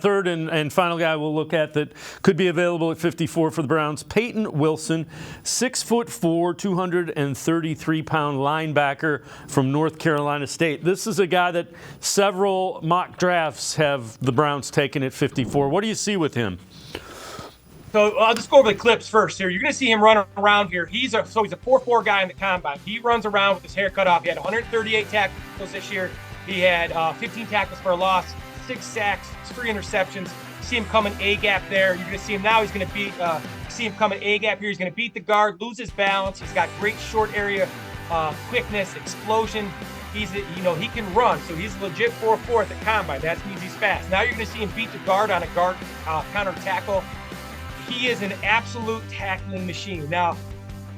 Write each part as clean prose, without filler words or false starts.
Third and final guy we'll look at that could be available at 54 for the Browns, Payton Wilson, 6'4", 233-pound linebacker from North Carolina State. This is a guy that several mock drafts have the Browns taken at 54. What do you see with him? So I'll just go over the clips first here. You're going to see him run around here. He's a 4'4" guy in the combine. He runs around with his hair cut off. He had 138 tackles this year. He had 15 tackles for a loss, 6 sacks, 3 interceptions. See him coming A-gap there. You're going to see him now. He's going to beat. See him coming A-gap here. He's going to beat the guard, lose his balance. He's got great short area quickness, explosion. He can run. So he's legit 4'4" at the combine. That means he's fast. Now you're going to see him beat the guard on a guard counter tackle. He is an absolute tackling machine. Now,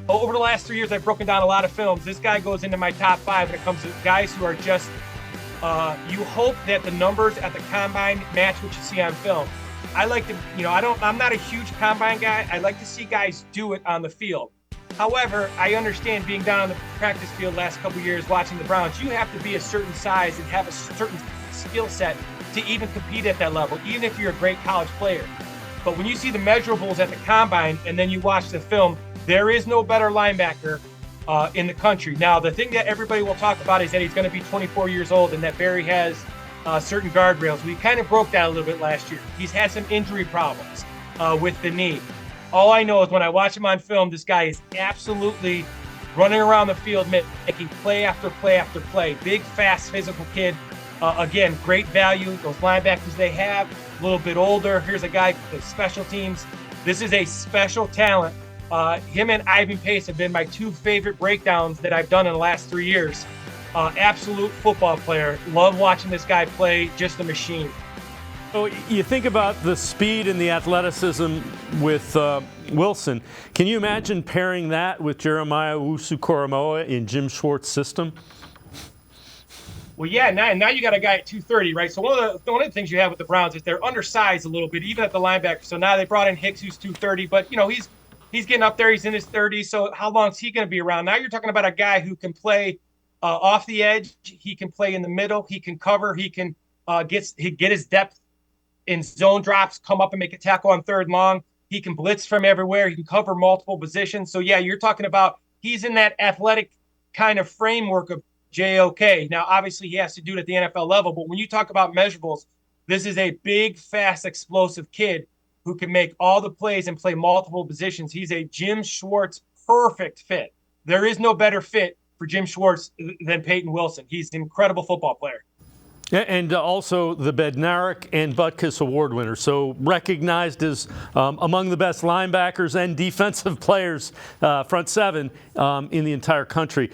over the last 3 years, I've broken down a lot of films. This guy goes into my top 5 when it comes to guys who are just. You hope that the numbers at the combine match what you see on film. I like to, I'm not a huge combine guy. I like to see guys do it on the field. However, I understand being down on the practice field last couple of years watching the Browns, you have to be a certain size and have a certain skill set to even compete at that level, even if you're a great college player. But when you see the measurables at the combine and then you watch the film, there is no better linebacker in the country. Now, the thing that everybody will talk about is that he's going to be 24 years old and that Barry has certain guardrails. We kind of broke that a little bit last year. He's had some injury problems with the knee. All I know is when I watch him on film, this guy is absolutely running around the field, making play after play after play. Big, fast, physical kid. Again, great value. Those linebackers they have, a little bit older. Here's a guy with special teams. This is a special talent. Him and Ivan Pace have been my 2 favorite breakdowns that I've done in the last 3 years. Absolute football player. Love watching this guy play. Just a machine. So you think about the speed and the athleticism with Wilson. Can you imagine pairing that with Jeremiah Owusu-Koramoah in Jim Schwartz's system? Well, yeah, now you got a guy at 230, right? So one of the things you have with the Browns is they're undersized a little bit, even at the linebacker. So now they brought in Hicks, who's 230, but he's getting up there. He's in his 30s. So how long is he going to be around? Now you're talking about a guy who can play off the edge. He can play in the middle. He can cover. He can get his depth in zone drops, come up and make a tackle on 3rd and long. He can blitz from everywhere. He can cover multiple positions. So, yeah, you're talking about he's in that athletic kind of framework of JOK. Now, obviously, he has to do it at the NFL level. But when you talk about measurables, this is a big, fast, explosive kid who can make all the plays and play multiple positions. He's a Jim Schwartz perfect fit. There is no better fit for Jim Schwartz than Payton Wilson. He's an incredible football player. And also the Bednarik and Butkus Award winner, so recognized as among the best linebackers and defensive players, front 7, in the entire country.